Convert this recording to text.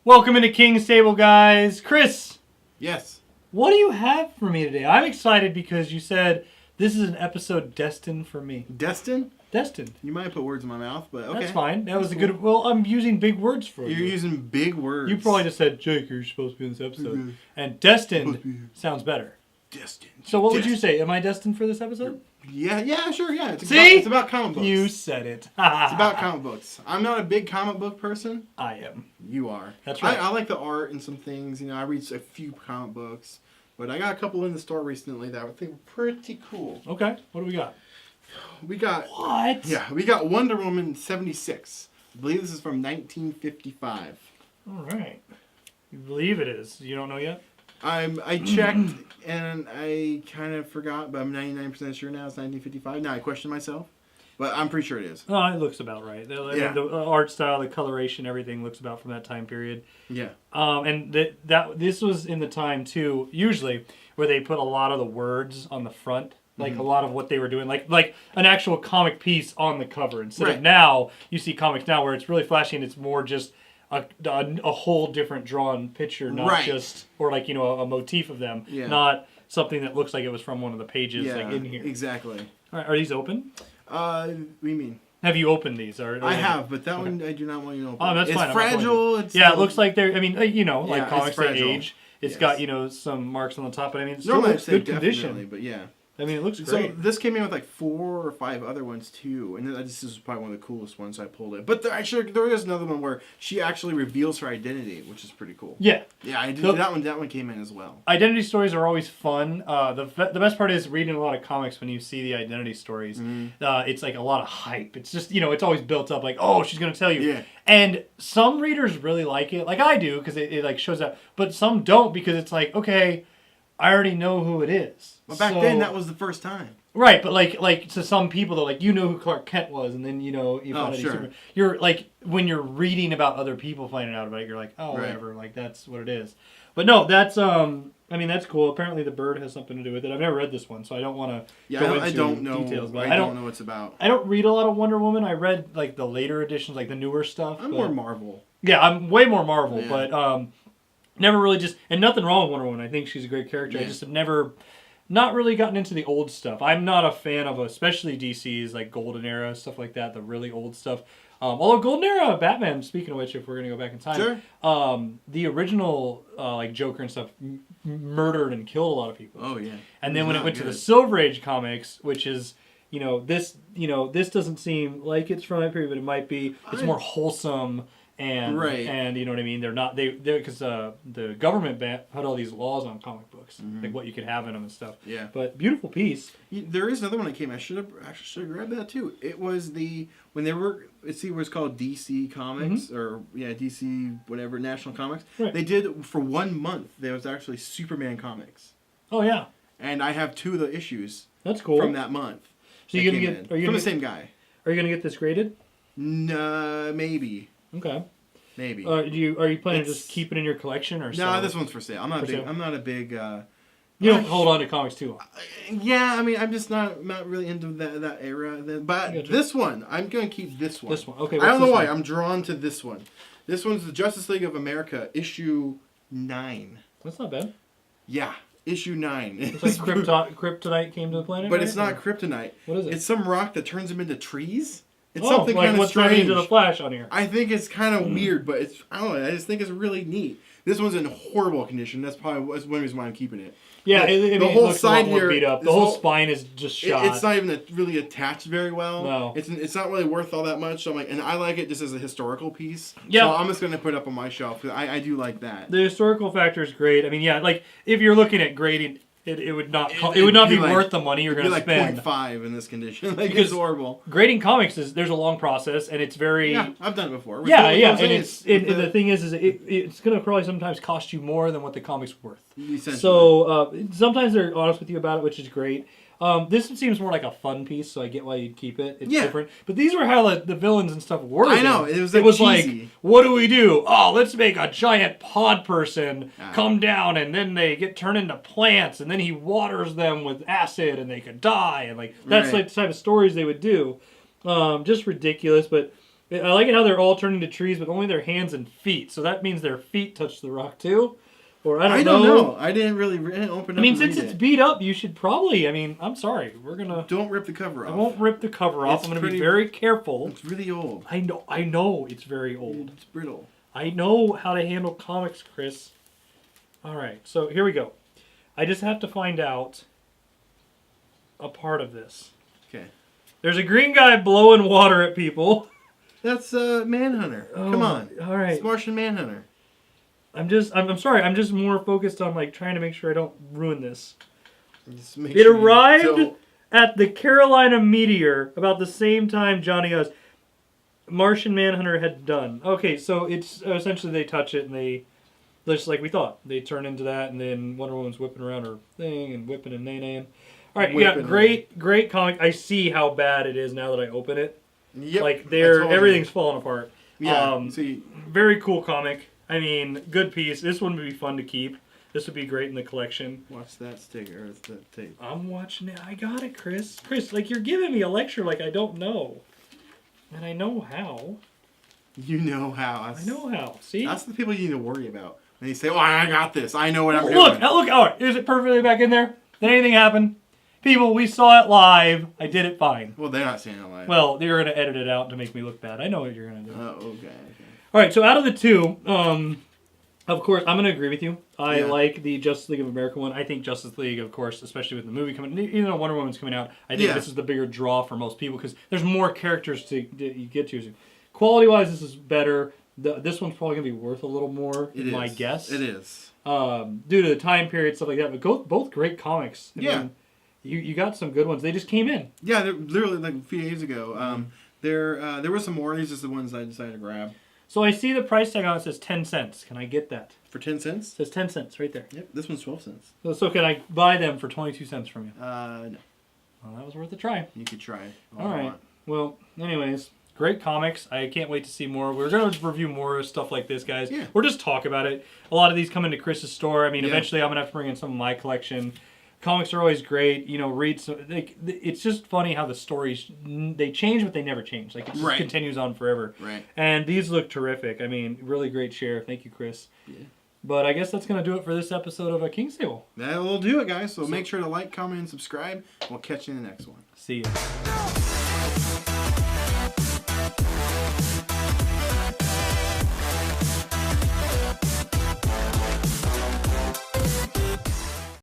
Welcome into King's Table, guys. Chris. Yes. What do you have for me today? I'm excited because you said this is an episode destined for me. Destined? Destined. You might put words in my mouth, but okay. That's fine. That was a good... Well, I'm using big words for you. You're using big words. You probably just said, Jake, you're supposed to be in this episode. And destined sounds better. Destined. So what would you say? Am I destined for this episode? Yeah, sure, yeah. See? It's about comic books. You said it. It's about comic books. I'm not a big comic book person. I am. You are. That's right. I like the art and some things. You know, I read a few comic books. But I got a couple in the store recently that I think were pretty cool. Okay. What do we got? We got... What? Yeah, we got Wonder Woman 76. I believe this is from 1955. All right. You believe it is. You don't know yet? I checked and I kind of forgot, but I'm 99% sure now it's 1955. Now I question myself, but I'm pretty sure it is. Oh, it looks about right. I mean, the art style, the coloration, everything looks about from that time period. Yeah. And this was in the time too, usually, where they put a lot of the words on the front. Like a lot of what they were doing, like an actual comic piece on the cover. Instead of now, you see comics now where it's really flashy and it's more just a whole different drawn picture, not just, or like, you know, a motif of them, not something that looks like it was from one of the pages like in here. Exactly. All right, are these open? What do you mean? Have you opened these? I have, but that one I do not want you to open. Oh, that's fine. It's fragile. It looks like they're, I mean, you know, like comics that age. It's got, you know, some marks on the top, but I mean, it's still good condition. But yeah. I mean, it looks great. So this came in with like 4 or 5 other ones too, and this is probably one of the coolest ones, so I pulled it. But there is another one where she actually reveals her identity, which is pretty cool. Yeah, I did that one. That one came in as well. Identity stories are always fun. The best part is reading a lot of comics when you see the identity stories. It's like a lot of hype. It's just, you know, it's always built up like, oh, she's gonna tell you. Yeah. And some readers really like it, like I do, because it like shows up. But some don't because it's like, okay, I already know who it is. Well, back then, that was the first time. Right, but like to some people, though, like, you know who Clark Kent was, and then, you know, you find out Superman. You're like, when you're reading about other people finding out about it, you're like, oh, whatever, like, that's what it is. But no, that's, I mean, that's cool. Apparently the bird has something to do with it. I've never read this one, so I don't want to go into details. But I don't know what it's about. I don't read a lot of Wonder Woman. I read, like, the later editions, like the newer stuff. I'm more Marvel. Yeah, I'm way more Marvel, but never really just, and nothing wrong with Wonder Woman. I think she's a great character. I just have never, not really gotten into the old stuff. I'm not a fan of, especially DC's like Golden Era, stuff like that, the really old stuff. Although Golden Era Batman, speaking of which, if we're going to go back in time, the original like Joker and stuff murdered and killed a lot of people. Oh, yeah. And then when it went to the Silver Age comics, which is, this doesn't seem like it's from that period, but it might be. It's more wholesome. And you know what I mean? They're not because the government put all these laws on comic books, like what you could have in them and stuff. Yeah. But beautiful piece. There is another one that came. I should have grabbed that too. It was when they were. It was called DC Comics or DC whatever National Comics. Right. They did for 1 month. There was actually Superman comics. Oh yeah. And I have 2 of the issues. That's cool. From that month. So you're gonna get from the same guy. Are you gonna get this graded? No, maybe. Okay. Maybe. Are you planning to just keep it in your collection or? No, this one's for sale. I'm not a big. You don't hold on to comics too long. Yeah, I mean, I'm just not really into that era. But this one, I'm gonna keep this one. This one, okay. I don't know why I'm drawn to this one. This one's the Justice League of America, issue 9. That's not bad. Yeah. Issue 9. It's like kryptonite came to the planet. But it's not kryptonite. What is it? It's some rock that turns them into trees. It's something like kind of what's running into the Flash on here. I think it's kind of weird, but I don't know. I just think it's really neat. This one's in horrible condition. That's probably one reason why I'm keeping it. Yeah, the whole side here, beat up. The whole spine is just shot. It's not even really attached very well. No, it's not really worth all that much. So I'm like, and I like it just as a historical piece. Yeah, so I'm just gonna put it up on my shelf because I do like that. The historical factor is great. I mean, yeah, like if you're looking at grading. It would not be like, worth the money you're going to spend. Like 0.5 in this condition. Like, it's horrible. Grading comics there's a long process and it's very. Yeah, I've done it before. Yeah. And the thing is it's going to probably sometimes cost you more than what the comic's worth. So sometimes they're honest with you about it, which is great. This seems more like a fun piece, so I get why you'd keep it. It's different. But these were how the villains and stuff were. I know. It was like, what do we do? Oh, let's make a giant pod person come down, and then they get turned into plants, and then he waters them with acid, and they could die. And like that's like the type of stories they would do. Just ridiculous. But I like it how they're all turning to trees, but only their hands and feet. So that means their feet touch the rock too? Or I don't know. I didn't really open up. I mean, since it's beat up, you should probably, I'm sorry. We're going to... Don't rip the cover off. I won't rip the cover off. I'm going to be very careful. It's really old. I know it's very old. It's brittle. I know how to handle comics, Chris. All right, so here we go. I just have to find out a part of this. Okay. There's a green guy blowing water at people. That's Manhunter. Come on. All right. It's Martian Manhunter. I'm sorry. I'm just more focused on like trying to make sure I don't ruin this. It arrived at the Carolina Meteor about the same time Johnny Us. Martian Manhunter had done. Okay, so it's essentially they touch it and they just like we thought. They turn into that and then Wonder Woman's whipping around her thing and whipping and nay-naying. All right, yeah, great comic. I see how bad it is now that I open it. Yep. Like everything's falling apart. Yeah. See, very cool comic. I mean, good piece. This one would be fun to keep. This would be great in the collection. Watch that sticker. Or that tape. I'm watching it. I got it, Chris. Chris, like you're giving me a lecture like I don't know. And I know how. You know how. I know how. See? That's the people you need to worry about. And you say, oh, I got this. I know what I'm doing. Look. All right. Is it perfectly back in there? Did anything happen? People, we saw it live. I did it fine. Well, they're not seeing it live. Well, you're going to edit it out to make me look bad. I know what you're going to do. Oh, okay. All right, so out of the two, of course, I'm going to agree with you. I like the Justice League of America one. I think Justice League, of course, especially with the movie coming, even though Wonder Woman's coming out, I think this is the bigger draw for most people because there's more characters to you get to. Quality-wise, this is better. This one's probably going to be worth a little more, my guess. It is. Due to the time period, stuff like that. But both great comics. I mean, you got some good ones. They just came in. Yeah, they're literally like a few days ago. There were some more. These are the ones I decided to grab. So I see the price tag on it says 10 cents. Can I get that? For 10 cents? It says 10 cents right there. Yep, this one's 12 cents. So can I buy them for 22 cents from you? No. Well, that was worth a try. You could try it. All right. Well, anyways, great comics. I can't wait to see more. We're going to review more stuff like this, guys. Yeah. Or just talk about it. A lot of these come into Chris's store. I mean, eventually I'm going to have to bring in some of my collection. Comics are always great, read some, it's just funny how the stories, they change but they never change. Like, it just continues on forever. Right. And these look terrific. I mean, really great share. Thank you, Chris. Yeah. But I guess that's going to do it for this episode of A King's Table. That will do it, guys. So make sure to like, comment, and subscribe. We'll catch you in the next one. See you.